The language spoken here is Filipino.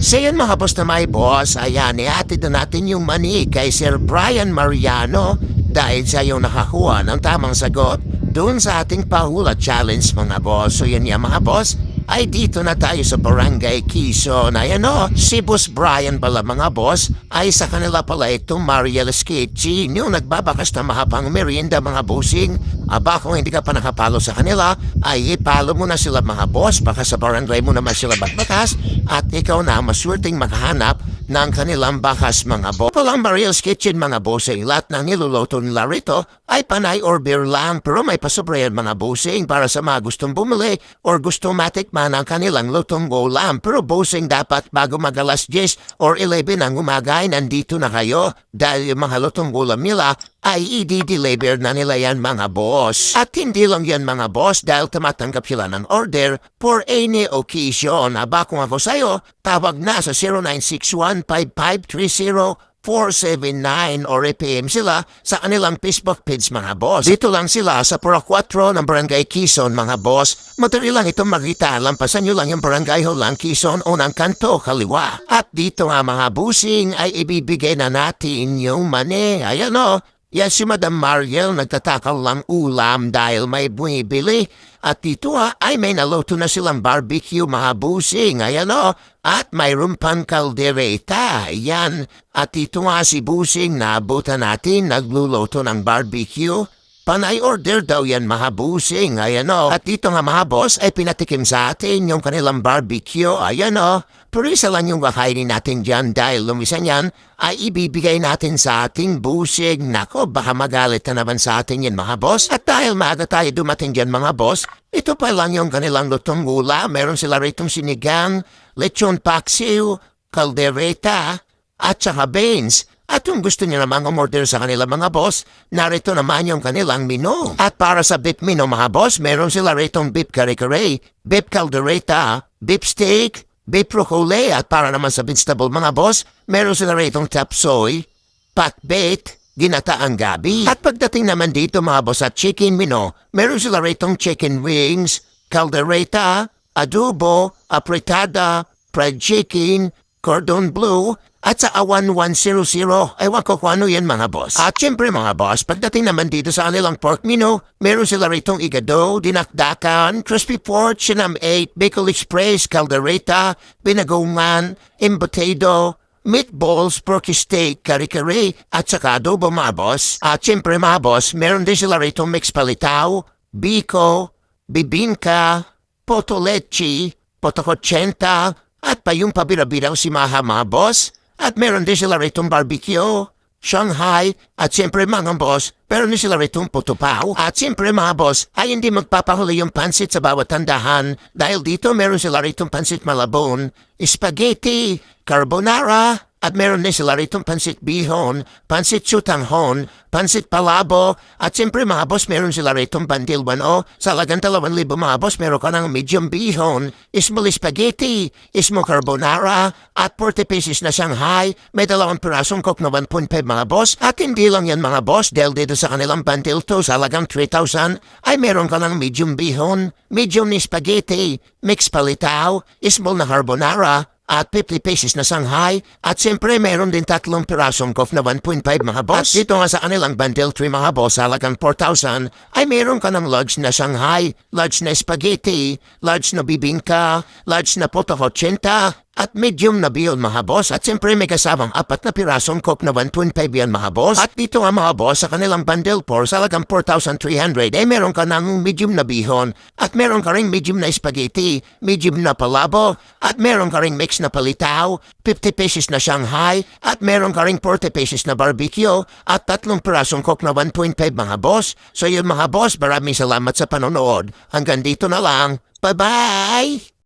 So yun mga boss na may boss, ayan, ihatid na natin yung money kay Sir Brian Mariano dahil siya yung nakakuha ng tamang sagot doon sa ating pahula challenge mga boss. So yun yan mga boss, ay dito na tayo sa Barangay Quezon. Ayan o, si Boss Brian pala mga boss, ay sa kanila pala itong Mariel's Kitchen, yung nagbabakas na mahabang merienda mga bossing. Aba kung hindi ka pa nakapalo sa kanila, ay ipalo mo na sila mga boss, baka sa barangay mo naman sila magbakas at ikaw na maswerteng makahanap ng kanilang bakas mga boss. Palang Mariel's Kitchen mga bossing, lahat ng niluluto nila rito ay panay or beer lang, pero may pasobrayan mga bossing para sa mga gustong bumili or gustong matikman ang kanilang lutong ulam. Pero bossing, dapat bago mag-alas 10 or 11 ang umaga ay nandito na kayo dahil yung mga lutong ulam nila ay i-deliver na nila yan mga boss. At hindi lang yan mga boss dahil tumatanggap sila ng order for any occasion. Aba kung ako sa'yo, tawag na sa 0961-5530-479 or i-PM sila sa kanilang Facebook page mga boss. Dito lang sila sa Pura 4 ng Barangay Quezon mga boss. Madali lang itong makita, lampasan nyo lang yung Barangay Holang Quezon unang kanto kaliwa. At dito nga mga busing ay ibibigay na natin yung money. Ayan o. Yan si Madam Mariel nagtatakal lang ulam dahil may bumibili. At dito ay may naluto na silang barbecue mga busing. Ayan o. At mayroon pang kaldereta. Yan. At dito nga si busing naabutan natin nagluluto ng barbecue. Panay order daw yan mga busing. Ayan o. At dito nga mga boss ay pinatikim sa atin yung kanilang barbecue. Ayan o. Pero isa lang yung kakainin natin dyan dahil lumisa niyan ay ibibigay natin sa ating busing. Nako, baka magalit na naman sa atin yan mga boss. At dahil maaga tayo dumating dyan mga boss, ito pa lang yung kanilang lutong gula. Meron sila ritong sinigang, lechon paksiw, kaldereta, at saka beans. At kung gusto niyo naman umorder sa kanila mga boss, narito naman yung kanilang menu. At para sa beef menu mga boss, meron sila ritong beef kare-kare, beef caldereta, beef steak, beef broccoli. At para naman sa vegetable mga boss, meron sila ritong tapsoy, patbait, ginataang gabi. At pagdating naman dito mga boss at chicken menu, meron sila ritong chicken wings, caldereta, adobo, apretada, fried chicken, cordon bleu, at sa 1100, ewan ko kung ano yan mga boss. At syempre mga boss, pagdating naman dito sa kanilang pork menu, meron sila ritong igado, dinakdakan, crispy pork, sinam 8, bacon express, caldereta, binagongan, embutido, meatballs, porky steak, kare-kare, at saka adobo mga boss. At syempre mga boss, meron din sila ritong mixed palitaw, biko, bibingka, poto leche, poto kotsenta, at pa yung pabirabiraw si Maha mga boss. At meron din sila ritong barbecue, Shanghai, at siyempre mga boss, meron din sila ritong putupaw. At siyempre mga boss, ay hindi magpapahuli yung pansit sa bawat tandahan dahil dito meron sila ritong pansit malabon, spaghetti, carbonara, at meron din sila ritong pansit bihon, pansit sutanghon, pansit palabo, at siyempre mga boss meron sila ritong bandil 1 sa lagang 2,000 mga boss meron ka ng medium bihon, small spaghetti, small carbonara, at 40 pieces na Shanghai, may 2 pirasong coke na 1.5 mga boss. At hindi lang yan mga boss, dahil dito sa kanilang bandil to sa lagang 3,000 ay meron ka ng medium bihon, medium ni spaghetti, mixed palitaw, small na carbonara, at 50 pesos na Shanghai. At siyempre meron din 3 pirasong coke na 1.5 mga boss. At dito nga sa kanilang bundle 3 mga boss halagang 4,000 ay meron ka ng large na Shanghai, large na spaghetti, large na bibingka, large na poto 80, at medium na bihon mga boss. At siyempre may kasamang 4 na pirasong coke na 1.5 yan mga boss. At dito nga mga boss sa kanilang bundle 4 sa halagang 4,300 ay meron ka ng medium na bihon, at meron ka ring medium na spaghetti, medium na palabo, at meron ka ring mix na palitaw, 50 pesos na Shanghai, at meron ka ring 40 pesos na barbecue, at 3 pirasong coke na 1.5 mga boss. So yun mga boss, maraming salamat sa panonood. Hanggang dito na lang. Bye-bye!